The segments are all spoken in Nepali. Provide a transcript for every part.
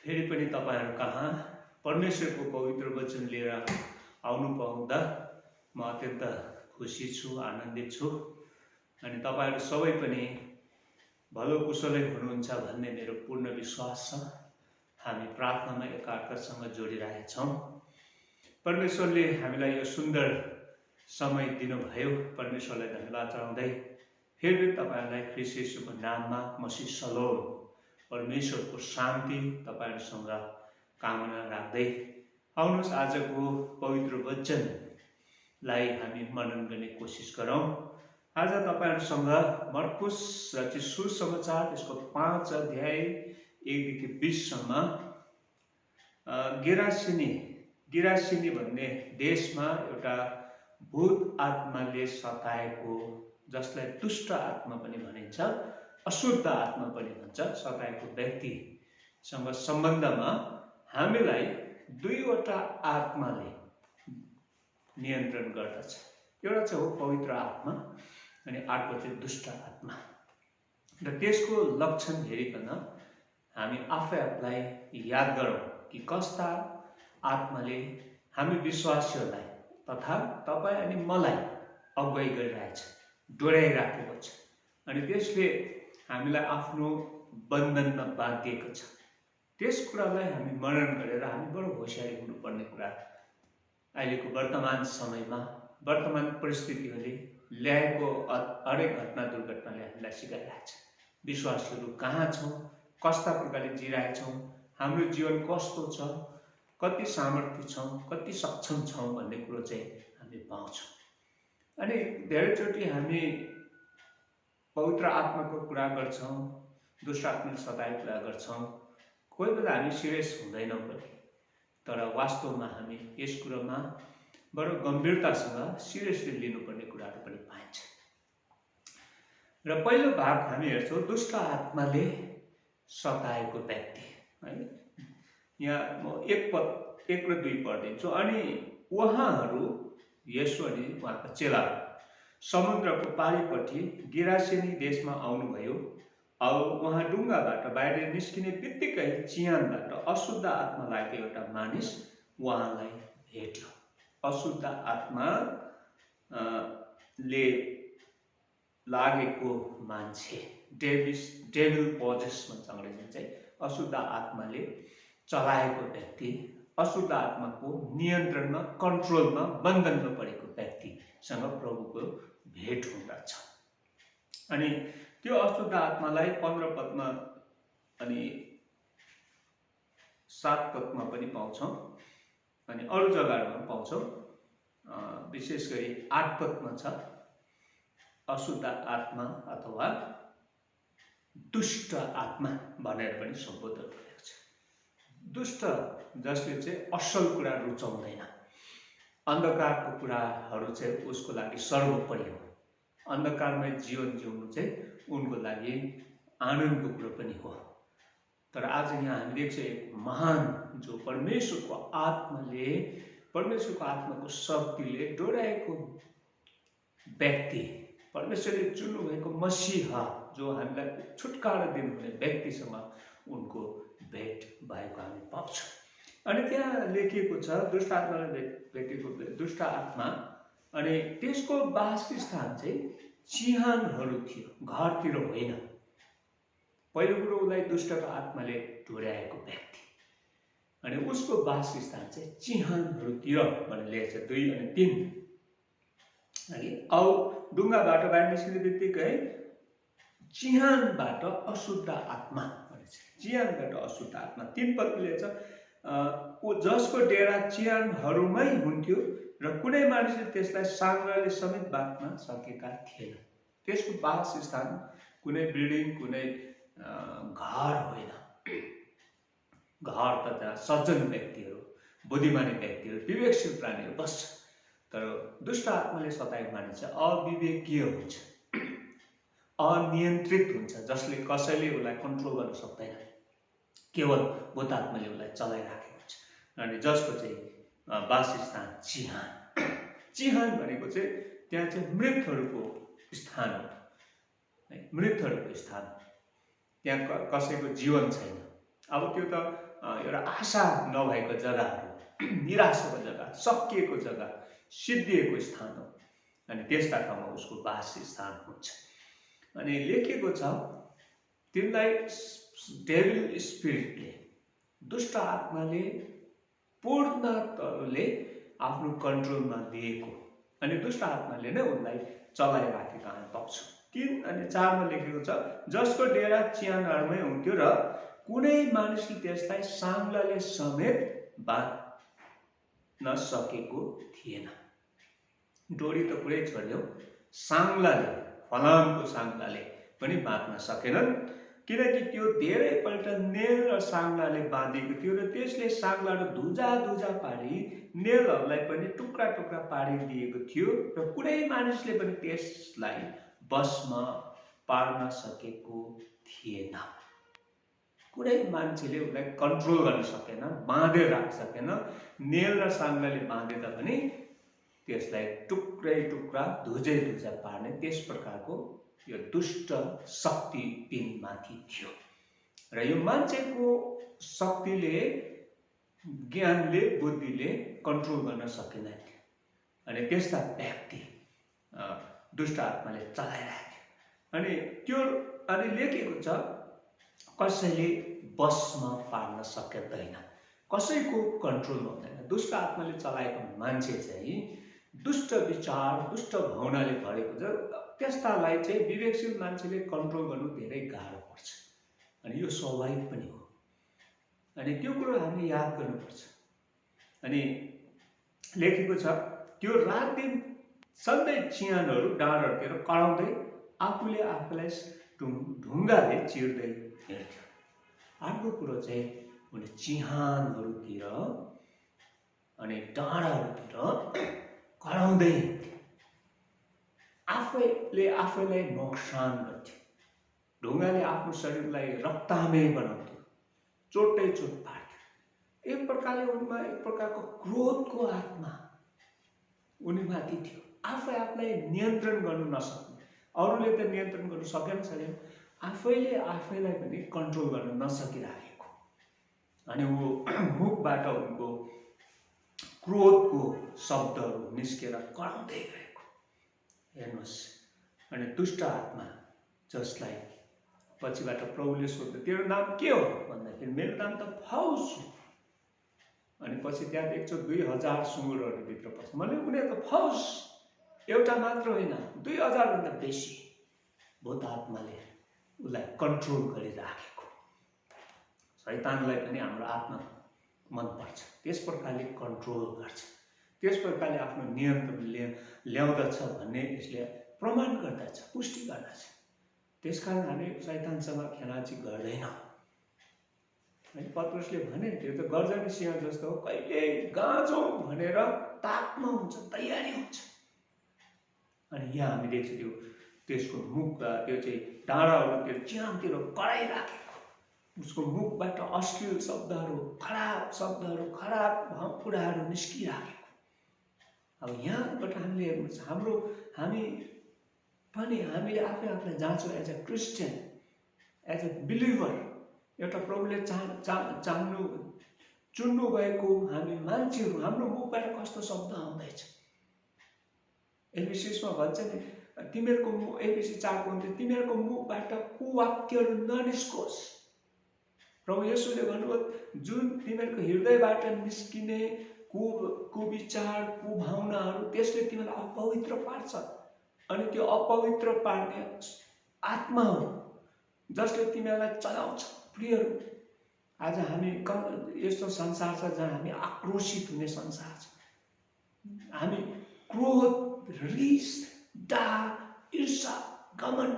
फेरि पनि तपाईहरु कहाँ परमेश्वरको पवित्र वचन लिएर आउनु पाउँदा म अत्यन्त खुसी छु, आनन्दित छु। अनि तपाईहरु सबै पनि भलो कुशलै हुनुहुन्छ भन्ने मेरो पूर्ण विश्वास छ। हामी प्रार्थनामा एकाअर्कासँग जोडिरहेका छौं। परमेश्वरले हामीलाई यो सुन्दर समय दिनुभयो। परमेश्वरलाई धन्यवाद चढाउँदै फेरि तपाईहरुलाई ख्रीष्ट येशूको नाममा मसीह सलोम परमेश्वरको शान्ति तपाईहरुसँग कामना राख्दै आउनुहोस् आजको पवित्र वचनलाई हामी मनन गर्ने कोसिस गरौं। आज तपाईहरुसँग मर्कुस रचित सुसमाचार त्यसको 5 अध्याय 1 देखि 20 सम्म गिरासिनी भन्ने देशमा एउटा भूत आत्माले सताएको, जसलाई दुष्ट आत्मा पनि भनिन्छ, अशुद्ध आत्मा पनि भन्छ, सताएको व्यक्तिसँग सम्बन्धमा हामीलाई दुईवटा आत्माले नियन्त्रण गर्दछ। एउटा चाहिँ हो पवित्र आत्मा अनि अर्को चाहिँ दुष्ट आत्मा। र त्यसको लक्षण हेरिकन हामी आफै आफूलाई याद गरौँ कि कस्ता आत्माले हामी विश्वासीहरूलाई तथा तपाईँ अनि मलाई अगुवाई गरिरहेछ, डोर्याइराखेको छ अनि त्यसले हामीलाई आफ्नो बन्धनमा बाँधिएको छ। त्यस कुरालाई हामी मनन गरेर हामी बडो होशियारी हुनुपर्ने कुरा अहिलेको वर्तमान समयमा वर्तमान परिस्थितिहरूले ल्याएको हरेक घटना दुर्घटनाले हामीलाई सिकाइरहेछ। विश्वासीहरू कहाँ छौँ, कस्ता प्रकारले जिइरहेका छौँ, हाम्रो जीवन कस्तो छ, कति सामर्थ्य छौँ, कति सक्षम छौँ भन्ने कुरो चाहिँ हामी पाउँछौँ। अनि धेरैचोटि हामी पवित्र आत्माको कुरा गर्छौँ, दुष्ट आत्माले सताएको कुरा गर्छौँ, कोही बेला हामी सिरियस हुँदैनौँ पनि, तर वास्तवमा हामी यस कुरामा बडो गम्भीरतासँग सिरियसली लिनुपर्ने कुराहरू पनि पाइन्छ। र पहिलो भाग हामी हेर्छौँ दुष्ट आत्माले सताएको व्यक्ति है। यहाँ म 1 र 2 पढ्दिन्छु। अनि उहाँहरू येशू अनि उहाँका चेलाहरू समुद्रको पारीपट्टि गिरासेनी देशमा आउनुभयो। अब उहाँ डुङ्गाबाट बाहिर निस्किने बित्तिकै चिहानबाट अशुद्ध आत्मा लागेको एउटा मानिस उहाँलाई भेट्यो। अशुद्ध आत्मा ले लागेको मान्छे, डेभिल पोजेस भन्छ अंग्रेजीमा चाहिँ, अशुद्ध आत्माले चलाएको व्यक्ति, अशुद्ध आत्माको नियन्त्रणमा, कन्ट्रोलमा, बन्धनमा परेको व्यक्तिसँग प्रभुको भेट हुँदछ। अनि त्यो अशुद्ध आत्मालाई 15 पदमा अनि 7 पदमा पनि पाउँछौँ अनि अरू जग्गाहरूमा पाउँछौँ। विशेष गरी 8 पदमा छ अशुद्ध आत्मा अथवा दुष्ट आत्मा भनेर पनि सम्बोधन गरेको छ। दुष्ट जसले चाहिँ असल कुरा रुचाउँदैन, अन्धकारको कुराहरू चाहिँ उसको लागि सर्वोपरि हो। अन्धकारमय जीवन जिउनु चाहिँ उनको लागि आनन्दको कुरो पनि हो। तर आज यहाँ हामी देख्छौँ एक महान जो परमेश्वरको आत्माको शक्तिले डोर्याएको व्यक्ति, परमेश्वरले चुन्नुभएको मसीहा जो हामीलाई छुटकारा दिनुहुने व्यक्तिसँग उनको भेट भएको हामी पाउँछौँ। अनि त्यहाँ लेखिएको छ दुष्ट आत्माले भेटेको दुष्ट आत्मा, अनि त्यसको वासस्थान चाहिँ चिहानहरू थियो, घरतिर होइन। पहिलो कुरो उसलाई दुष्टको आत्माले डोर्याएको व्यक्ति, अनि उसको वासस्थान चाहिँ चिहानहरूतिर भनेर लेखेको छ 2 अनि 3। अनि औ डुङ्गाबाट बाहिर निस्किने बित्तिकै चिहानबाट अशुद्ध आत्मा भनेछ। चिहानबाट अशुद्ध आत्मा 3 पदले लेख्छ जसको डेरा चिहानहरूमै हुन्थ्यो र कुनै मानिसले त्यसलाई साङ्ग्राले समेत बाँध्न सकेका थिएन। त्यसको वासस्थान कुनै बिल्डिङ, कुनै घर होइन। घर त त्यहाँ सज्जन व्यक्तिहरू, बुद्धिमानी व्यक्तिहरू, विवेकशील प्राणीहरू बस्छ। तर दुष्ट आत्माले सताएको मानिस चाहिँ अविवेकीय हुन्छ, अनियन्त्रित हुन्छ, जसले कसैले उसलाई कन्ट्रोल गर्न सक्दैन। केवल भूत आत्माले उसलाई चलाइराखेको हुन्छ। अनि जसको चाहिँ वासस्थान चिहान भनेको चाहिँ त्यहाँ चाहिँ मृतहरूको स्थान हो। मृतहरूको स्थान, त्यहाँ कसैको जीवन छैन, अब त्यो त एउटा आशा नभएको जग्गाहरू, निराशाको जग्गा, सकिएको जग्गा, सिद्धिएको स्थान हो। अनि त्यस्ता ठाउँमा उसको वासस्थान हुन्छ। अनि लेखिएको छ तिनलाई डेभिल स्पिरिटले, दुष्ट आत्माले पूर्ण तौरले आफ्नो कन्ट्रोलमा लिएको, अनि दुष्ट आत्माले नै उनलाई चलाइराखेको हामी पाउँछौँ। 3 अनि 4 मा लेखेको छ जसको डेरा चियानरमै हुन्थ्यो र कुनै मानिसले त्यसलाई साङ्लाले समेत बाँध्न सकेको थिएन। डोरी त पुरै छोड्यो, साङ्लाले, फलामको साङ्लाले पनि बाँध्न सकेनन्, किनकि त्यो धेरैपल्ट नेल र साङ्लाले बाँधेको थियो र त्यसले साङ्लाहरू धुजा पारी नेलहरूलाई पनि टुक्रा टुक्रा पारिदिएको थियो र कुनै मानिसले पनि त्यसलाई बसमा पार्न सकेको थिएन। कुनै मान्छेले उसलाई कन्ट्रोल गर्न सकेन, बाँधेर राख्न सकेन। नेल र साङ्लाले बाँधे तापनि त्यसलाई टुक्रै टुक्रा धुजा पार्ने त्यस प्रकारको यो दुष्ट शक्ति तिनमाथि थियो। र यो मान्छेको शक्तिले, ज्ञानले, बुद्धिले कन्ट्रोल गर्न सकेन। अनि त्यस्ता व्यक्ति दुष्ट आत्माले चलाइरहेको। अनि लेखेको छ कसैले बसमा पार्न सक्दैन, कसैको कन्ट्रोल हुँदैन। दुष्ट आत्माले चलाएको मान्छे चाहिँ दुष्ट विचार, दुष्ट भावनाले भरेको छ। त्यस्तालाई चाहिँ विवेकशील मान्छेले कन्ट्रोल गर्नु धेरै गाह्रो पर्छ, अनि यो स्वाभाविक पनि हो। अनि त्यो कुरो हामीले याद गर्नुपर्छ। अनि लेखेको छ त्यो रात दिन सधैँ चियानहरू डाँडाहरूतिर कराउँदै आफूले आफूलाई ढुङ्गाले चिर्दै हिँड्थ्यो। अर्को कुरो चाहिँ उनी चिहानहरूतिर अनि डाँडाहरूतिर कराउँदै हिँड्थ्यो। आफैले आफैलाई नोक्सान गर्थ्यो। ढुङ्गाले आफ्नो शरीरलाई रक्तामय बनाउँथ्यो, चोटै चोट पार्थ्यो। एक प्रकारले उनमा एक प्रकारको क्रोधको आत्मा उनीमाथि थियो। आफै आफूलाई नियन्त्रण गर्नु नसक्ने, अरूले त नियन्त्रण गर्नु सकेन, आफैले आफैलाई पनि कन्ट्रोल गर्न नसकिरहेको। अनि ऊ मुखबाट उनको क्रोधको शब्दहरू निस्केर कराउँदै गएको। हेर्नुहोस्, अनि दुष्ट आत्मा जसलाई पछिबाट प्रभुले सोध्यो तेरो नाम के हो भन्दाखेरि मेरो नाम त फौज हो। अनि पछि त्यहाँ देख्छ 2000 सुँगुरहरूभित्र पर्छ। मैले उनीहरूको फौज एउटा मात्र होइन, 2000 भन्दा बेसी भूत आत्माले उसलाई कन्ट्रोल गरिराखेको। शैतानलाई पनि हाम्रो आत्मा मनपर्छ, त्यस प्रकारले कन्ट्रोल गर्छ, त्यस प्रकारले आफ्नो नियन्त्रण ल्याउँदछ भन्ने यसले प्रमाण गर्दछ, पुष्टि गर्दछ। त्यसकारण हामी शैतानसँग खेलाची गर्दैनौँ। पत्रुसले भने त्यो त गर्जने सिंह जस्तो हो, कहिले गाँजौँ भनेर ताकमा हुन्छ, तयारी हुन्छ। अनि यहाँ हामी देख्छौँ त्यसको मुख, त्यो चाहिँ डाँडाहरूतिर चिहानतिर कराइराखेको, उसको मुखबाट अश्लील शब्दहरू, खराब शब्दहरू, खराब कुराहरू निस्किराखेको। अब यहाँबाट हामीले हेर्नुपर्छ, हामीले आफै आफूलाई जान्छौँ as a Christian, as a believer, एउटा प्रभुले चुन्नु भएको हामी मान्छेहरू, हाम्रो मुखबाट कस्तो शब्द आउँदैछ। एफिसीमा भन्छ नि तिमीहरूको एफिसी 4 को तिमीहरूको मुखबाट कुवाक्यहरू ननिस्कोस्। प्रभु येशूले भन्नुभयो जुन तिमीहरूको हृदयबाट निस्किने कुविचार, कुभावनाहरू त्यसले तिमीलाई अपवित्र पार्छ। अनि त्यो अपवित्र पार्ने आत्मा हो जसले तिमीलाई चलाउँछ। प्रियहरू, आज हामी यस्तो संसार छ जहाँ हामी आक्रोशित हुने संसार छ। हामी क्रोध, रिस, डाह, ईर्षा, घमण्ड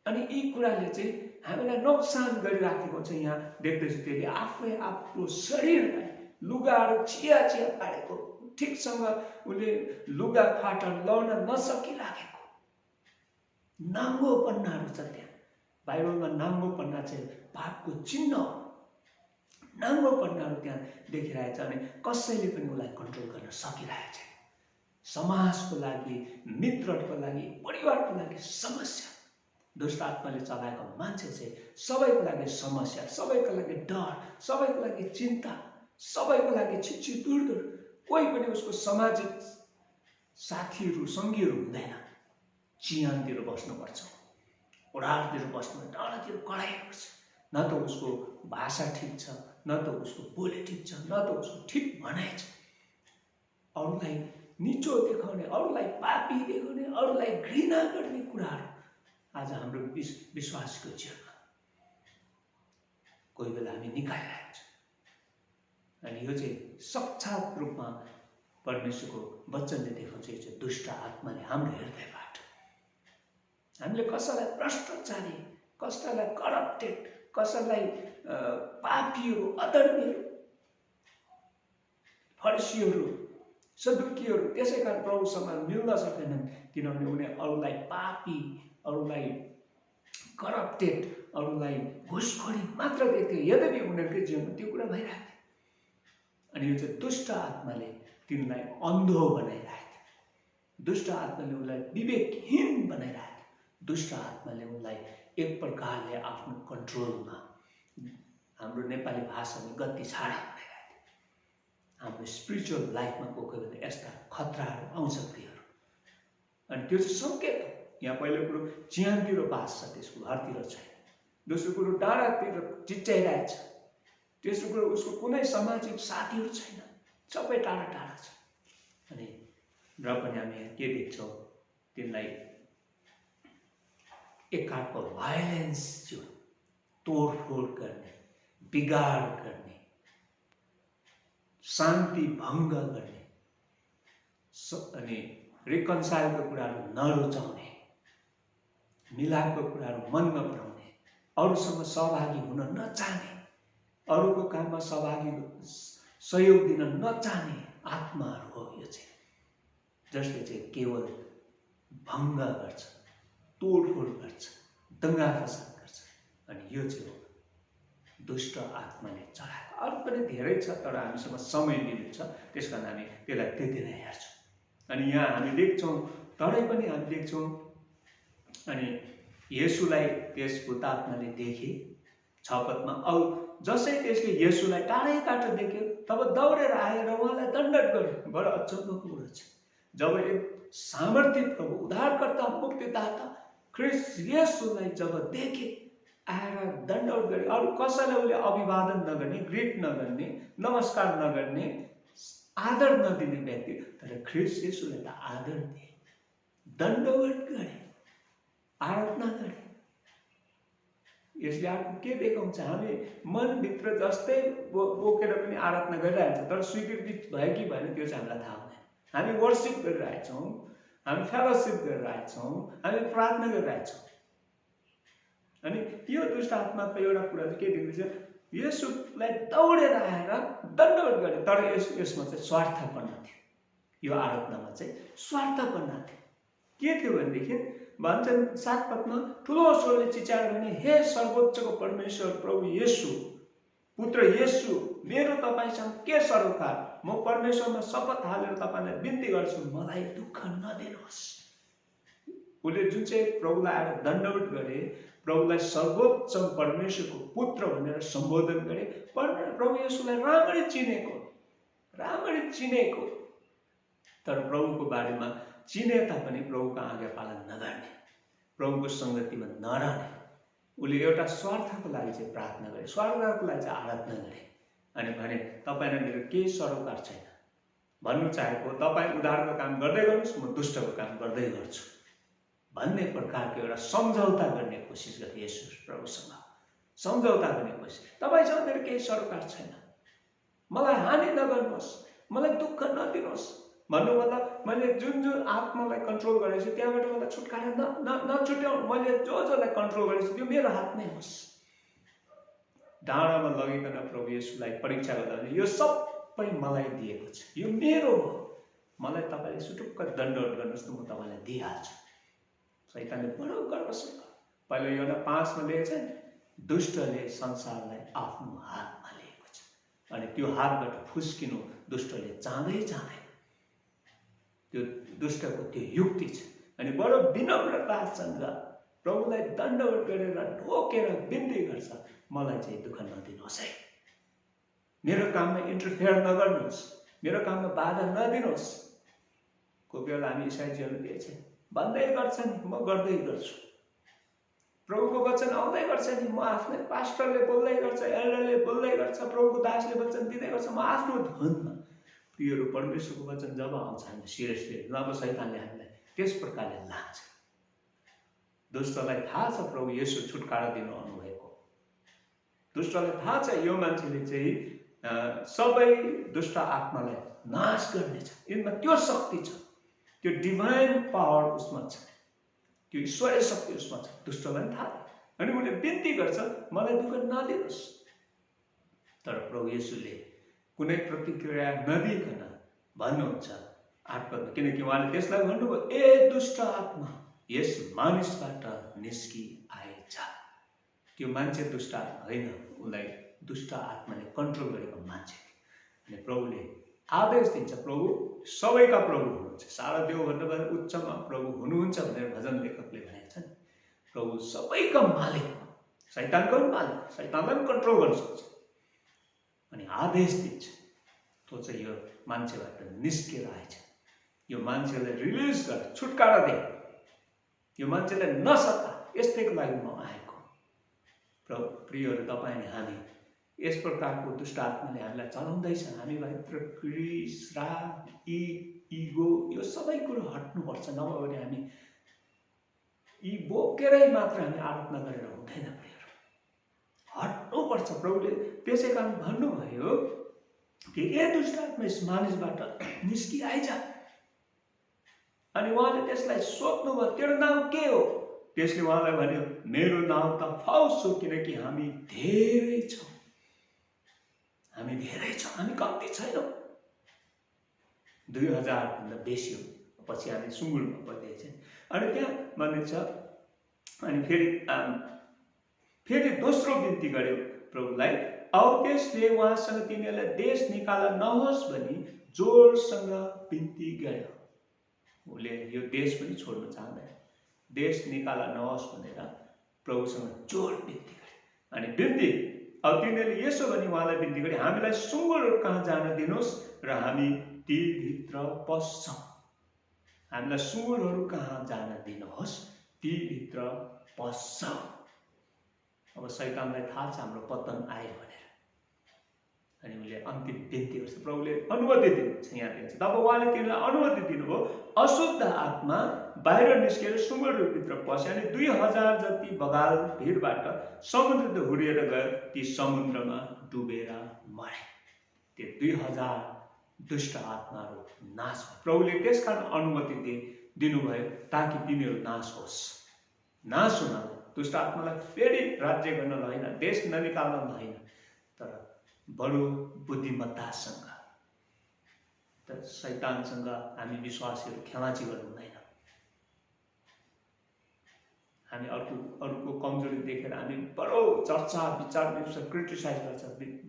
अनि यी कुराले चाहिँ हामीलाई नोक्सान गरिराखेको छ। यहाँ देख्दैछु त्यसले आफै आफ्नो शरीरलाई लुगाहरू चिया पारेको, ठिकसँग उसले लुगा फाटा लाउन नसकिराखेको नाङ्गोपन्नाहरू छ। त्यहाँ बाइबलमा नाङ्गोपन्ना चाहिँ पापको चिन्ह हो। नाङ्गोपन्नाहरू त्यहाँ देखिरहेछ। अनि कसैले पनि उसलाई कन्ट्रोल गर्न सकिरहेछ। समाजको लागि, मित्रको लागि, परिवारको लागि समस्या, दुष्ट आत्माले चलाएको मान्छे चाहिँ सबैको लागि समस्या, सबैको लागि डर, सबैको लागि चिन्ता, सबैको लागि छिटछिट दूर, कोही पनि उसको सामाजिक साथीहरू सङ्गीहरू हुँदैन। चिहानतिर बस्नुपर्छ, ओडारतिर बस्नु, डाँडातिर कराइनुपर्छ। न त उसको भाषा ठिक छ, न त उसको बोली ठिक छ, न त उसको ठिक भनाइ छ। अरूलाई निचो देखाउने, अरूलाई पापी देखाउने, अरूलाई घृणा गर्ने कुराहरू आज हाम्रो विश्वासको जीवनमा कोही बेला हामी निकालिरहेको छ। अनि यो चाहिँ साक्षात रूपमा परमेश्वरको वचनले देखाउँछ। यो चाहिँ दुष्ट आत्माले हाम्रो हृदयबाट हामीले कसैलाई भ्रष्टाचारी, कसैलाई करप्टेड, कसैलाई पापीहरू, अधर्मीहरू, फरिसीहरू, सदुकीहरू त्यसै कारण प्रभुसँग मिल्न सकेनन्, किनभने उनीहरूले अरूलाई पापी, अरूलाई करप्टेड, अरूलाई घुसखोरी मात्र देख्थे। यद्यपि उनीहरूकै जीवनमा त्यो कुरा भइरहेको थियो। अनि यो चाहिँ दुष्ट आत्माले तिनलाई अन्धो बनाइरहेको थियो। दुष्ट आत्माले उनलाई विवेकहीन बनाइरहेको थियो। दुष्ट आत्माले उनलाई एक प्रकारले आफ्नो कन्ट्रोलमा, हाम्रो नेपाली भाषामा गति छाडा बनाइरहेको थियो। हाम्रो स्पिरिचुअल लाइफमा कोही बेला यस्ता खतराहरू आउँछ प्रियहरू। अनि त्यो चाहिँ सङ्केत हो। यहाँ पहिलो कुरो चिहानतिर बास छ, त्यसको घरतिर छैन। दोस्रो कुरो डाँडातिर चिच्याइरहेछ। तेस्रो कुरो उसको कुनै सामाजिक साथीहरू छैन, सबै टाढा टाढा छ। अनि र पनि हामी यहाँ के देख्छौँ, तिनलाई एकाको भाइलेन्स थियो, तोडफोड गर्ने, बिगाड गर्ने, शान्ति भङ्ग गर्ने, अनि रिकन्साइलको कुराहरू नरुचाउने, मिलापको कुराहरू मन नपराउने, अरूसँग सहभागी हुन नचाहने, अरूको काममा सहयोग दिन नचाहने आत्माहरू हो यो चाहिँ, जसले चाहिँ केवल भङ्ग गर्छ, तोडफोड गर्छ, दङ्गा फसाद गर्छ। अनि यो चाहिँ हो दुष्ट आत्माले चलाएको। अरू पनि धेरै छ, तर हामीसँग समय लिनु छ, त्यस कारण हामी त्यसलाई त्यति नै हेर्छौँ। अनि यहाँ हामी देख्छौँ, तरै पनि हामी देख्छौँ, अनि येशूलाई त्यस भूत आत्माले देखे 6 पदमा। औ जसै त्यसले येशूलाई टाढैबाट देख्यो, तब दौडेर आएर उहाँलाई दण्डवत गर्यो। बडो अचम्मको कुरा छ। जब एक सामर्थ्य प्रभु, उद्धारकर्ता, मुक्तिदाता ख्रीष्ट येशूलाई जब देखे, आएर दण्डवत गरे। अरू कसैलाई उसले अभिवादन नगर्ने, ग्रिट नगर्ने, नमस्कार नगर्ने, आदर नदिने व्यक्ति, तर ख्रीष्ट येशूलाई त आदर दिए, दण्डवत गरे, आराधना गरे। यसले अर्को के देखाउँछ, हामी मनभित्र जस्तै बोकेर पनि आराधना गरिरहेछ, तर स्वीकृति भयो कि भएन त्यो चाहिँ हामीलाई थाहा हुँदैन। हामी वर्सिप गरिरहेछौँ, हामी फेलोसिप गरिरहेछौँ, हामी प्रार्थना गरिरहेछौँ। अनि यो दुष्ट आत्माको एउटा कुरा चाहिँ के देखिन्छ, येशूलाई दौडेर आएर दण्डवत गरे, तर यसमा चाहिँ स्वार्थपना थियो। यो आराधनामा चाहिँ स्वार्थपना थियो। के थियो भनेदेखि भन्छन् 7 पदमा, ठुलो स्वरले चिच्याएर भने, हे सर्वोच्चको परमेश्वर प्रभु येशू, पुत्र येशू, मेरो तपाईँसँग के सरोकार, म परमेश्वरमा शपथ हालेर तपाईँलाई बिन्ती गर्छु, मलाई दुःख नदिनुहोस्। उसले जुन चाहिँ प्रभुलाई आएर दण्डवत गरे, प्रभुलाई सर्वोच्च परमेश्वरको पुत्र भनेर सम्बोधन गरे, प्रभु येशूलाई राम्ररी चिनेको, तर प्रभुको बारेमा चिने तापनि प्रभुको आज्ञा पालन नगर्ने, प्रभुको सङ्गतिमा नरहने, उसले एउटा स्वार्थको लागि चाहिँ प्रार्थना गरे, स्वार्थको लागि चाहिँ आराधना गरे। अनि भने तपाईँ र मेरो केही सरोकार छैन। भन्नु चाहेको, तपाईँ उद्धारको काम गर्दै गर्नुहोस्, म दुष्टको काम गर्दै गर्छु भन्ने प्रकारको एउटा सम्झौता गर्ने कोसिस गरे येशू प्रभुसँग। सम्झौता गर्ने कोसिस, तपाईँसँग मेरो केही सरोकार छैन, मलाई हानि नगर्नुहोस्, मलाई दुःख नदिनुहोस् भन्नु मतलब मैले जुन आत्मालाई कन्ट्रोल गरेको छु त्यहाँबाट मलाई छुटकारा नछुट्याउनु, मैले जसलाई कन्ट्रोल गरेको छु त्यो मेरो हातमै होस्। डाँडामा लगिकन प्रभु येशूलाई परीक्षा गर्दा यो सबै मलाई दिएको छ, यो मेरो हो, मलाई तपाईँले सुटुक्क दण्डवत गर्नुहोस् त म तपाईँलाई दिइहाल्छु। शैतानले बडो गर्वसँग पहिलो एउटा 5 मा लेखेको छ, दुष्टले संसारलाई आफ्नो हातमा लिएको छ, अनि त्यो हातबाट फुस्किनु दुष्टले चाहँदैन। त्यो दुष्टको त्यो युक्ति छ। अनि बडो विनम्रतासँग प्रभुलाई दण्डवत गरेर ढोकेर बिन्ती गर्छ, मलाई चाहिँ दुःख नदिनुहोस् है, मेरो काममा इन्टरफेयर नगर्नुहोस्, मेरो काममा बाधा नदिनुहोस्। कोही बेला हामी इसाईजीहरूले चाहिँ भन्दै गर्छ नि, म गर्दै गर्छु, प्रभुको वचन आउँदै गर्छ नि, म आफ्नै पास्टरले बोल्दै गर्छ, एल्डरले बोल्दै गर्छ, प्रभुको दासले वचन दिँदै गर्छ, म आफ्नो धुनमा। प्रियहरू, परमेश्वरको वचन जब आउँछ हामी सिरियसली, नभए शैतानले हामीलाई त्यस प्रकारले लान्छ। दुष्टलाई थाहा छ प्रभु येशू छुटकारा दिनु आउनुभएको, दुष्टलाई थाहा छ यो मान्छेले चाहिँ सबै दुष्ट आत्मालाई नाश गर्नेछ, यिनमा त्यो शक्ति छ, त्यो डिभाइन पावर उसमा छ, त्यो ईश्वरीय शक्ति उसमा छ। दुष्टलाई थाहा अनि उसले बिन्ती गर्छ, मलाई दुःख नदिनुहोस्। तर प्रभु येशूले कुनै प्रतिक्रिया नदिकन भन्नुहुन्छ आत्मामा, किनकि उहाँले त्यसलाई भन्नुभयो, ए दुष्ट आत्मा यस मानिसबाट निस्कि आएछ। त्यो मान्छे दुष्ट आत्मा होइन, उसलाई दुष्ट आत्माले कन्ट्रोल गरेको मान्छे। अनि प्रभुले आदेश दिन्छ, प्रभु सबैका प्रभु हुनुहुन्छ, सारा देवभन्दा उच्चमा प्रभु हुनुहुन्छ भनेर भजन लेखकले भनेको छ नि। प्रभु सबैका मालिक, शैतानको पनि मालिक, शैतानलाई पनि कन्ट्रोल गर्न सक्छ। अनि आदेश दिन्छ, त्यो चाहिँ यो मान्छेबाट निस्केर आएछ, यो मान्छेलाई रिलिज गर, छुटकारा दे, यो मान्छेलाई नसता, यस्तैको लागि म आएको। प्रियहरू, तपाईँ अनि हामी यस प्रकारको दुष्ट आत्माले हामीलाई चलाउँदैछ, हामीभित्र क्रिस, राग, इगो यो सबै कुरो हट्नुपर्छ, नभए भने हामी यी बोकेरै मात्र हामी आराधना गरेर हुँदैन। प्रियहरू, हट्नुपर्छ। प्रभुले त्यसै कारण भन्नुभयो कि ए दुष्ट आत्मा यस मानिसबाट निस्किआइज। अनि उहाँले त्यसलाई सोध्नुभयो, तेरो नाम के हो? त्यसले उहाँलाई भन्यो, मेरो नाम त फाउस हो, किनकि हामी धेरै छौँ, हामी धेरै छौँ, हामी कम्ती छैनौँ। 2000 भन्दा बेसी हो। पछि हामी सुँगुरमा पर्दैछ। अनि त्यहाँ भनिन्छ, अनि फेरि दोस्रो बिन्ती गर्यो प्रभुलाई, औ त्यसले उहाँसँग तिनीहरूलाई देश निकाल नहोस् भनी जोडसँग बिन्ती गर्यो। उसले यो देश पनि छोड्न चाहँदैन, देश निकाल नहोस् भनेर प्रभुसँग जोड बिन्ती गरे। अनि बिन्ती अब तिनीहरूले यसो भनी उहाँलाई बिन्ती गरे, हामीलाई सुँगुरहरू कहाँ जान दिनुहोस् र हामी ती भित्र पस्छौँ। हामीलाई सुँगुरहरू कहाँ जान दिनुहोस्, ती भित्र पस्छौँ। अब शैतानलाई थाहा छ हाम्रो पतन आयो भनेर, अनि उसले अन्तिम बिन्ती गर्छ, प्रभुले अनुमति दिनुहुन्छ। यहाँ दिन्छ, तब उहाँले तिनीलाई अनुमति दिनुभयो, अशुद्ध आत्मा बाहिर निस्केर सुँगुरहरूभित्र पस्यो, अनि 2000 जति बगाल भिरबाट समुद्र हुरिएर गयो, ती समुद्रमा डुबेर मरे। त्यो 2000 दुष्ट आत्माहरू नाश भयो। प्रभुले त्यसकारण अनुमति दिनुभयो ताकि तिनीहरू नाश होस्, नाश हुन, दुष्ट आत्मालाई फेरि राज्य गर्न होइन, देश ननिकाल्न होइन, तर बडो बुद्धिमत्तासँग। तर शैतानसँग हामी विश्वासीहरू खेलाची गर्नु हुँदैन। हामी अरूको कमजोरी देखेर हामी बडो चर्चा विचार क्रिटिसाइज गर्छ,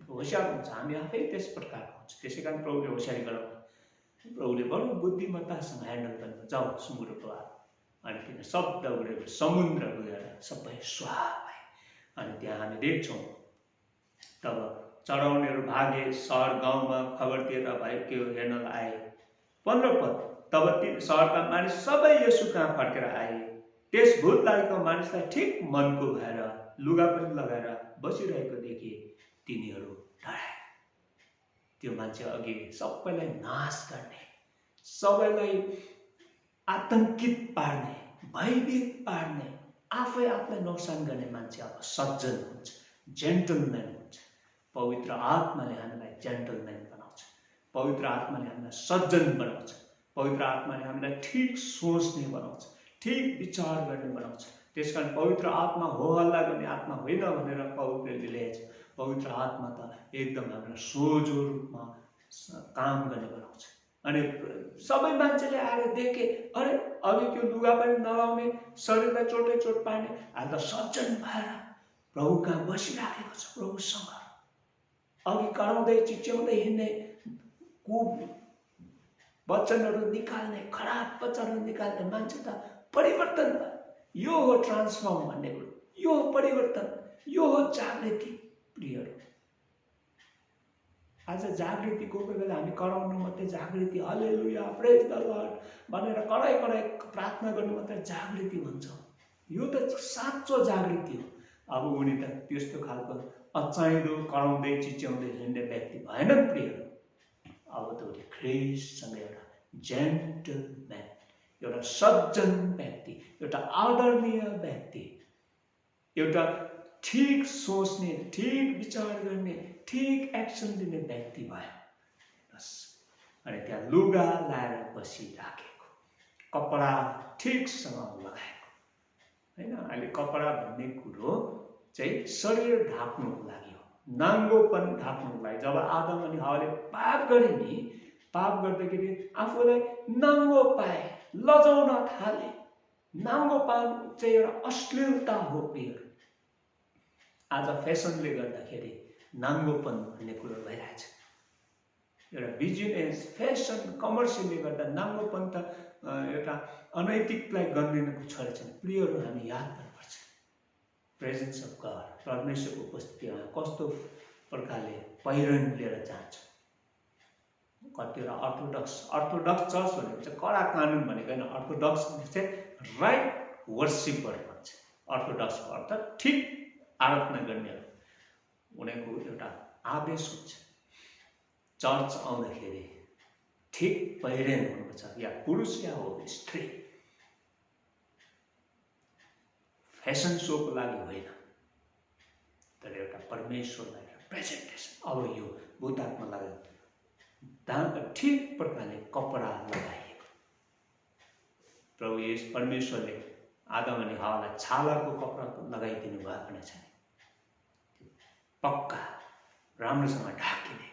होसियार हुन्छ, हामी आफै त्यस प्रकारको हुन्छ। त्यसै कारण प्रभुले होसियारी गराउनु, प्रभुले बडो बुद्धिमत्तासँग ह्यान्डल गर्नु, जाऊ सुँगुरको हात, अनि किन शब्द उडेर समुद्र गएर सबै स्वाहा भए। अनि त्यहाँ हामी देख्छौँ, तब चढाउनेहरू भागे, सहर गाउँमा खबर दिएर के हेर्न आए। 15 पद, तब ती सहरका मानिस सबै येशू कहाँ फर्केर आए। त्यस भूत लागेको मानिसलाई ठिक मनको भएर लुगा पनि लगाएर बसिरहेको देखे तिनीहरू डराए। त्यो मान्छे अघि सबैलाई नाश गर्ने, सबैलाई आतंकित पार्ने, भयभीत पार्ने, आफै आफूलाई नोक्सान गर्ने मान्छे अब सज्जन हुन्छ, जेन्टलम्यान हुन्छ। पवित्र आत्माले हामीलाई जेन्टलम्यान बनाउँछ, पवित्र आत्माले हामीलाई सज्जन बनाउँछ, पवित्र आत्माले हामीलाई ठिक सोच्ने बनाउँछ, ठिक विचार गर्ने बनाउँछ। त्यसकारण पवित्र आत्मा हो हल्ला गर्ने आत्मा होइन भनेर पवित्रले ल्याएछ। पवित्र आत्मा त एकदम हामीलाई सोझो रूपमा काम गर्ने बनाउँछ। अनि सबै मान्छेले आएर देखे, अरे अघि त्यो लुगा पनि नलाउने, शरीरलाई चोटै चोट पार्ने, आज सज्जन भएर प्रभु कहाँ बसिराखेको छ, प्रभुसँग अघि कराउँदै चिच्याउँदै हिँड्ने, वचनहरू निकाल्ने, खराब वचनहरू निकाल्ने मान्छे त परिवर्तन भयो। यो हो ट्रान्सफर्म भन्ने कुरो, यो हो परिवर्तन, यो हो जागृति। प्रियहरू, आज जागृति कोही बेला हामी कराउनु मात्रै जागृति, हालेलुया प्रेज द लर्ड भनेर कराई प्रार्थना गर्नु मात्रै जागृति भन्छ। यो त साँचो जागृति हो। अब उनी त त्यस्तो खालको अचाहिँदो कराउँदै चिच्याउँदै हिँड्ने व्यक्ति भएनन् प्रियहरू। अब त उनी ख्रिस्टसँग एउटा जेन्टलम्यान, एउटा सज्जन व्यक्ति, एउटा आदरणीय व्यक्ति, एउटा ठीक सोच्ने, ठीक विचार गर्ने, ठीक एक्सन लिने व्यक्ति भयो। बस। अनि त्यहाँ लुगा लाएर बसिराखेको, कपडा ठिकसँग लगाएको होइन। अहिले कपडा भन्ने कुरो चाहिँ शरीर ढाक्नुको लागि हो, नाङ्गोपन ढाक्नुको लागि। जब आदम अनि हवाले पाप गरे नि, पाप गर्दाखेरि आफूलाई नाङ्गो पाए, लजाउन थाले। नाङ्गोपन चाहिँ एउटा अश्लीलता हो प्रियहरू। आज फेसनले गर्दाखेरि नाङ्गोपन भन्ने कुरो भइरहेछ। एउटा बिजनेस, फेसन, कमर्सियलले गर्दा नाङ्गोपन त एउटा अनैतिकलाई गन्दिनको छोडेछन्। प्रियहरू, हामी याद गर्नुपर्छ प्रेजेन्स अफ गड, परमेश्वरको उपस्थितिमा कस्तो प्रकारले पहिरन लिएर जान्छ। कतिवटा अर्थोडक्स चर्च भनेको चाहिँ कडा कानुन भनेको होइन। अर्थोडक्स भनेको चाहिँ राइट वर्सिपर भन्छ। अर्थोडक्सको अर्थ ठिक आराधना गर्ने, उनीहरूको एउटा आदेश हुन्छ। चर्च आउँदाखेरि ठिक पहिरन हुनुपर्छ, या पुरुष या हो स्त्री। फेसन सोको लागि होइन, तर एउटा परमेश्वरलाई प्रेजेन्टेसन। अब यो भूतात्मालाई ठिक प्रकारले कपडा लगाइएको। प्रभु यस परमेश्वरले आदम अनि हवालाई छालाको कपडा लगाइदिनु भएको नै छैन। पक्का राम्रोसँग ढाकिने,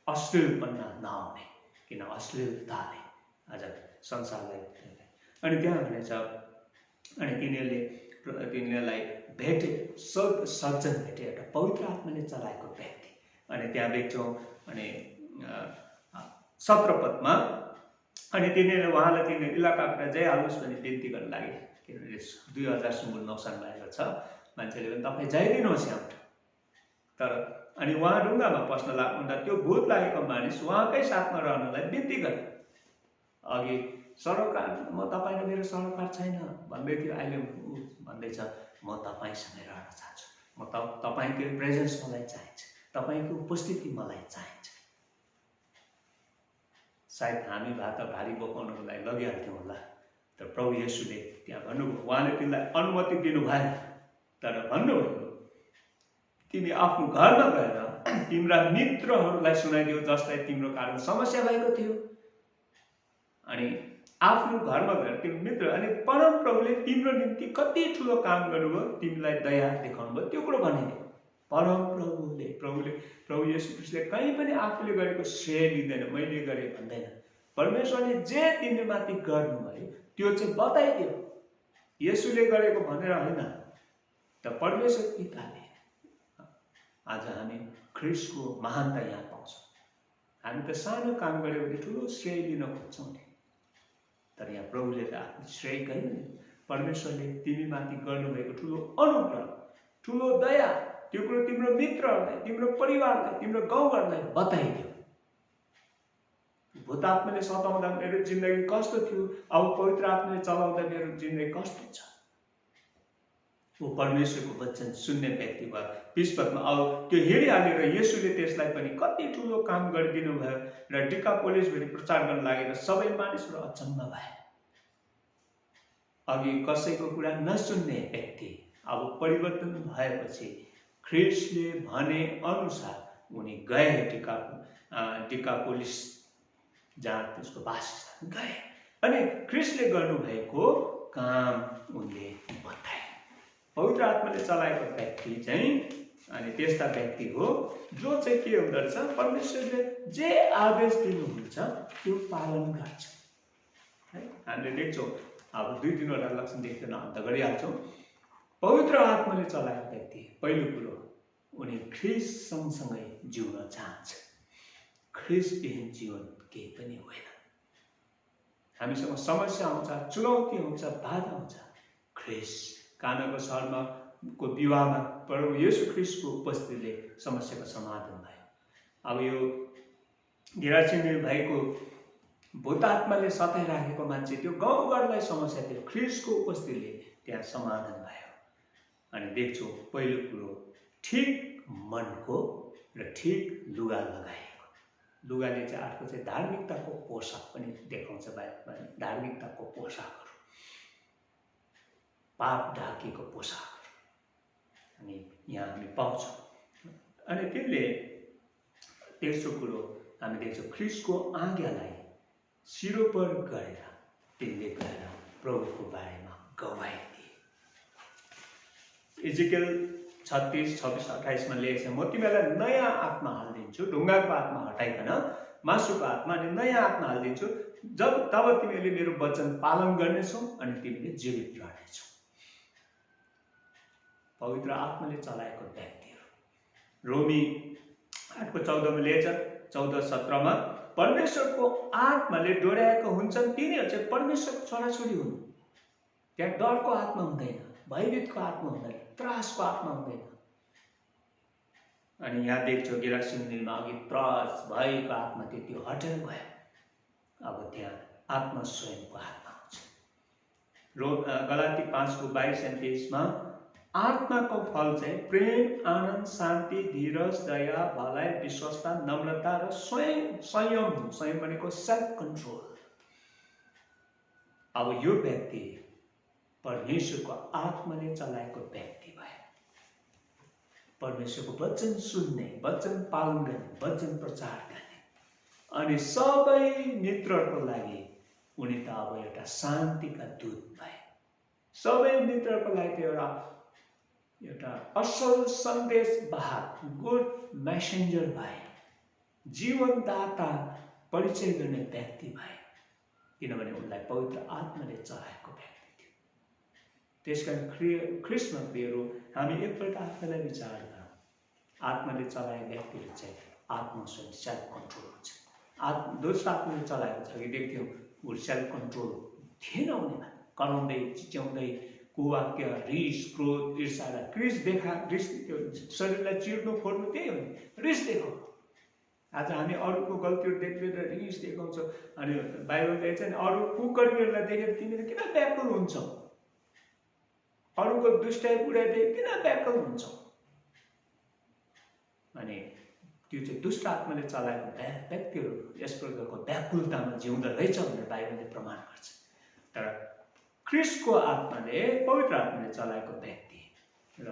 अश्लीलपना नआउने, किन अश्लीलताले आज संसारलाई। अनि त्यहाँ भनेछ, अनि तिनीहरूलाई भेटे, सज्जन भेटे, एउटा पवित्र आत्माले चलाएको व्यक्ति। अनि त्यहाँ देख्छौँ, अनि 17 पदमा, अनि तिनीहरूले उहाँलाई तिनीहरू इलाकाबाट जाइहाल्नुहोस् भने बिन्ती गर्न लागे, किनभने 2000 सुँगुर नोक्सान भएको छ। मान्छेले पनि तपाईँ जाइदिनुहोस् यहाँबाट। तर अनि उहाँ ढुङ्गामा पस्न लाग्दा त्यो भूत लागेको मानिस उहाँकै साथमा रहनलाई बिन्ती गरे। अघि सरोकार, म तपाईँको मेरो सरोकार छैन भन्दै थियो, अहिले भन्दैछ म तपाईँसँगै रहन चाहन्छु, म तपाईँको प्रेजेन्स मलाई चाहिन्छ, तपाईँको उपस्थिति मलाई चाहिन्छ। सायद हामी भात भारी बोकाउनको लागि लगिहाल्थ्यौँ होला, तर प्रभु येशूले त्यहाँ भन्नुभयो, उहाँले तिमीलाई अनुमति दिनु भएन, तर भन्नुभयो तिमी आफ्नो घरमा गएर तिम्रा मित्रहरूलाई सुनाइदियो जसलाई तिम्रो कारण समस्या भएको थियो। अनि आफ्नो घरमा गएर तिम्रो मित्र, अनि परम प्रभुले तिम्रो निम्ति कति ठुलो काम गर्नुभयो, तिमीलाई दया देखाउनु भयो, त्यो कुरो भनिदियो। परम प्रभु येशू ख्रीष्टले कहीँ पनि आफूले गरेको श्रेय लिँदैन, मैले गरेँ भन्दैन। परमेश्वरले जे तिमीमाथि गर्नुभयो त्यो चाहिँ बताइदियो। येशूले गरेको भनेर होइन, त परमेश्वर पिताले। आज हामी ख्रीष्टको महानता यहाँ पाउँछौँ। हामी त सानो काम गऱ्यो भने ठुलो श्रेय लिन खोज्छौँ नि, तर यहाँ प्रभुले त आफ्नो श्रेय गरे। परमेश्वरले तिमीमाथि गर्नुभएको ठुलो अनुग्रह, ठुलो दया, त्यो कुरो तिम्रो मित्रहरूलाई, तिम्रो परिवारलाई, तिम्रो गाउँघरलाई बताइदियो। भूत आत्माले सताउँदा मेरो जिन्दगी कस्तो थियो, अब पवित्र आत्माले चलाउँदा मेरो जिन्दगी कस्तो छ। वो परमेश्वरको वचन सुन्ने व्यक्ति भयो। 20 पदमा अब त्यो हेरिहालेर येशूले त्यसलाई पनि कति ठुलो काम गरिदिनु भयो र डिकापोलिसभरि प्रचार गर्न लागेर सबै मानिसहरू अचम्म भए। अघि कसैको कुरा नसुन्ने व्यक्ति अब परिवर्तन भएपछि ख्रीष्टले भने अनुसार उनी गए डिकापोलिस, जहाँ त्यसको वासस्थान गए, अनि ख्रीष्टले गर्नुभएको काम उनले बताए। पवित्र आत्माले चलाएको व्यक्ति चाहिँ अनि त्यस्ता व्यक्ति हो जो चाहिँ के हुँदो रहेछ, परमेश्वरले जे आदेश दिनुहुन्छ त्यो पालन गर्छ। है, हामीले देख्छौँ। अब 2-3वटा लक्षण देख्दैन, अन्त गरिहाल्छौँ। पवित्र आत्माले चलाएको व्यक्ति पहिलो कुरो, उनी ख्रीष्ट सँगसँगै जिउन चाहन्छ। ख्रीष्टविहीन जीवन केही पनि होइन। हामीसँग समस्या आउँछ, चुनौती आउँछ, बाधा आउँछ, ख्रिस्ट। कानाको सहरमा को विवाहमा प्रभु येशू ख्रिस्टको उपस्थितिले समस्याको समाधान भयो। अब यो गिरासिनी भाइको भूत आत्माले सताइराखेको मान्छे त्यो गाउँघरलाई समस्या थियो, ख्रिस्टको उपस्थितिले त्यहाँ समाधान भयो। अनि देख्छौँ पहिलो कुरो ठिक मनको र ठिक लुगा लगाएको। लुगाले चाहिँ अर्को चाहिँ धार्मिकताको पोसाक पनि देखाउँछ। बाइबलमा धार्मिकताको पोसाकहरू, पाप ढाकेको पोसाकहरू अनि यहाँ हामी पाउँछौँ। अनि त्यसले तेस्रो कुरो हामी देख्छौँ ख्रिस्टको आज्ञालाई सिरोपर गरेर तिनले गएर प्रभुको बारेमा गवाही दिए। इजेकियल 36:26-28 लेखेको छ, म तिमीलाई नयाँ आत्मा हालिदिन्छु, ढुङ्गाको आत्मा हटाइकन मासुको आत्मा अनि नयाँ आत्मा हालिदिन्छु, तब तिमीले मेरो वचन पालन गर्नेछौ अनि तिमीले जीवित रहनेछौ। पवित्र आत्माले चलाएको व्यक्तिहरू रोमी 8:14 लेखेछ, 14:17 परमेश्वरको आत्माले डोर्याएका हुन्छन् तिनीहरू चाहिँ परमेश्वरको छोराछोरी हुन्। त्यहाँ डरको आत्मा हुँदैन, भयभीतको आत्मा हुँदैन, त्रासको आत्मा हुँदैन। अनि यहाँ देख्छौँ गिरासिनीमा अघि त्रास भयको आत्मा त्यो हटेर गयो। अब त्यहाँ आत्मा स्वयंको आत्मा हुन्छ। गलाती 5:22-23 आत्माको फल चाहिँ प्रेम, आनन्द, शान्ति, धीरज, दया, भलाइ, विश्वासता, नम्रता र संयम। संयम भनेको सेल्फ कन्ट्रोल। अब यो व्यक्ति परमेश्वरको आत्माले चलाएको व्यक्ति भए, परमेश्वरको वचन सुन्ने, वचन पालन गर्ने, वचन प्रचार गर्ने, अनि सबै मित्रहरूको लागि उनी त अब एउटा शान्तिका दूत भए। सबै मित्रहरूको लागि एउटा असल सन्देश वाहक, गुड मेसेन्जर भए, जीवनदाता परिचय गर्ने व्यक्ति भए, किनभने उनलाई पवित्र आत्माले चलाएको व्यक्ति थियो। त्यसकारण ख्रिस्टमा प्रियहरू हामी एकपल्ट आत्मालाई विचार गरौँ। आत्माले चलाएको व्यक्तिले चाहिँ आत्मा स्वयं सेल्फ कन्ट्रोल हुन्छ। दोस्रो आत्माले चलाएको छ कि देख्थ्यौँ ऊ सेल्फ कन्ट्रोल थिएन उनीमा, कराउँदै चिच्याउँदै कुवाक्य, रिस, क्रोध, ईर्ष्या, रिस त्यो शरीरलाई चिर्नु खोज्नु त्यही हो नि, रिस देखाउ। आज हामी अरूको गल्तीहरू देखेर रिस देखाउँछौँ। अनि बाइबलले चाहिँ अरू कुकर्मीहरूलाई देखेर तिमीले किन व्याकुल हुन्छौ, अरूको दुष्टाइ बुराइ देखेर किन व्याकुल हुन्छौ। अनि त्यो चाहिँ दुष्ट आत्माले चलाएको व्यक्तिहरू यस प्रकारको व्याकुलतामा जिउँदो रहेछ भनेर बाइबलले प्रमाण गर्छ। तर ख्रिस्टको आत्माले, पवित्र आत्माले चलाएको व्यक्ति र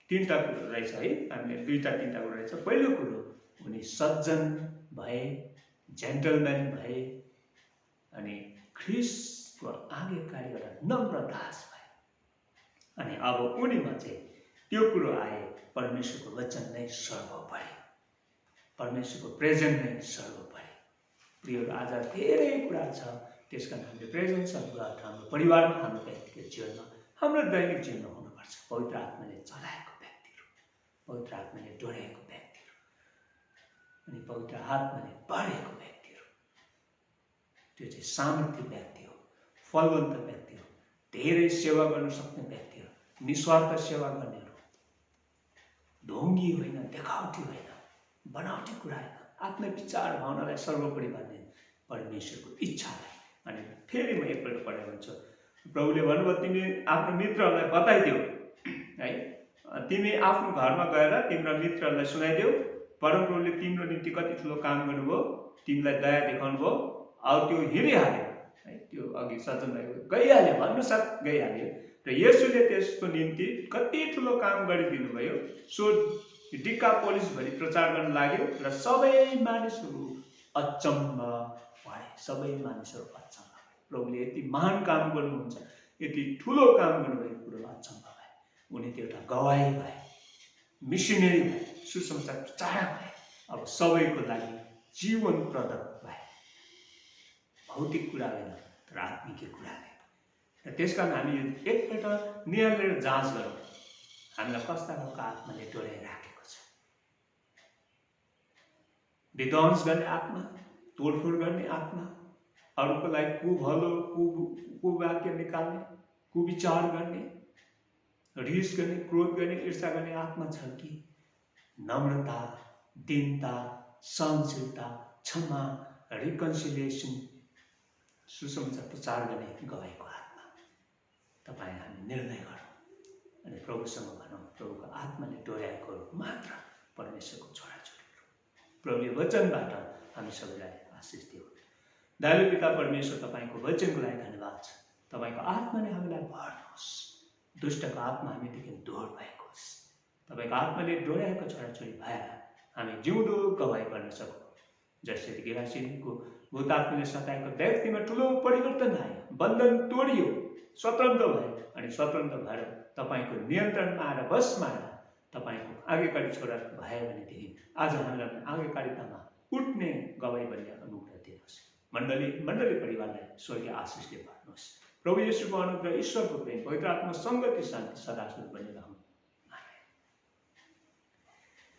तीनटा कुरो रहेछ है, हामीले तीनटा कुरो रहेछ। पहिलो कुरो उनी सज्जन भए, जेन्टलम्यान भए, अनि ख्रिस्टको आज्ञाकारी एउटा नम्र दास भए। अनि अब उनीमा चाहिँ त्यो कुरो आए, परमेश्वरको वचन नै सर्वोपरि, परमेश्वरको प्रेजेन्ट नै सर्वोपरि। प्रियहरू आज धेरै कुरा छ, त्यसकारण हामीले प्रेजेन्सहरू हाम्रो परिवारमा, हाम्रो व्यक्तिगत जीवनमा, हाम्रो दैनिक जीवनमा हुनुपर्छ। पवित्र आत्माले चलाएको व्यक्तिहरू, पवित्र आत्माले डोर्याएको व्यक्तिहरू, अनि पवित्र आत्माले बढेको व्यक्तिहरू, त्यो चाहिँ सामर्थ्य व्यक्ति हो, फलवन्त व्यक्ति हो, धेरै सेवा गर्न सक्ने व्यक्ति हो, निस्वार्थ सेवा गर्नेहरू, ढोङ्गी होइन, देखावटी होइन, बनावटी कुरा होइन, आफ्नो विचार भावनालाई सर्वोपरि भन्ने परमेश्वरको इच्छालाई। अनि फेरि म एकपल्ट पढेर हुन्छु, प्रभुले भन्नुभयो तिमी आफ्नो मित्रहरूलाई बताइदेऊ है, तिमी आफ्नो घरमा गएर तिम्रो मित्रहरूलाई सुनाइदेऊ परमप्रभुले तिम्रो निम्ति कति ठुलो काम गर्नुभयो, तिमीलाई दया देखाउनु भयो। अब त्यो हिँडिहाल्यो है, त्यो अघि सज्जन भएको गइहाल्यो, भन्नुसाथ गइहाल्यो र येशूले त्यसको निम्ति कति ठुलो काम गरिदिनु भयो। सो डिकापोलिसभरि प्रचार गर्न लाग्यो र सबै मानिसहरू अचम्म परे, सबै मानिसहरू अचम्म भए। प्रभुले यति महान काम गर्नुहुन्छ, यति ठुलो काम गर्नुभएको कुरो अचम्म भए। उनी त्यो एउटा गवाही भए, मिसनरी भए, सुसमाचार प्रचारक भए। अब सबैको लागि जीवन प्रदक भए, भौतिक कुरा होइन तर आत्मिक कुराले। र त्यसकारण हामी एकपल्ट निहालेर जाँच गरौँ हामीलाई कस्ता खालको आत्माले डोर्याइराखेको छ। विध्वंस गर्ने आत्मा, तोडफोड गर्ने आत्मा, अरूको लागि कुभलो कुवाक्य निकाल्ने, कुविचार गर्ने, रिस गर्ने, क्रोध गर्ने, ईर्ष्या गर्ने आत्मा छ कि नम्रता, दीनता, सहनशीलता, क्षमा, रिकन्सिलिएसन, सुसमाचार प्रचार गर्ने गवाईको आत्मा तपाईँ हामी निर्णय गरौँ अनि प्रभुसँग भनौँ, प्रभुको आत्माले डोर्याएकोहरू मात्र परमेश्वरको छोराछोरीहरू। प्रभुले वचनबाट हामी सबैलाई आशिष दिउँ। दयालु पिता परमेश्वर, तपाईँको वचनको लागि धन्यवाद छ। तपाईँको आत्माले हामीलाई भर्नुहोस्, दुष्टको आत्मा हामीदेखि दूर भएको होस्। तपाईँको आत्माले डोर्याएको छोराछोरी भएर हामी जिउँदो गवाई गर्न सकौँ। जसरी गेरासीको भूत आत्माले सताएको व्यक्तिमा ठुलो परिवर्तन आयो, बन्धन तोडियो, स्वतन्त्र भयो अनि स्वतन्त्र भएर तपाईँको नियन्त्रणमा आएर, बसमा आएर तपाईँको आज्ञाकारी छोरा भयो भनेदेखि आज हामीलाई आज्ञाकारितामा उठ्ने गवाई बन्ने अनुग्रह दिनुहोस्। मण्डली परिवारलाई स्वर्गीय आशिषले भर्नुहोस्। प्रभु येशूको अनुग्रह, ईश्वरको प्रेम, पवित्र आत्मा सङ्गति, शान्ति सदा बनिरहन्छ।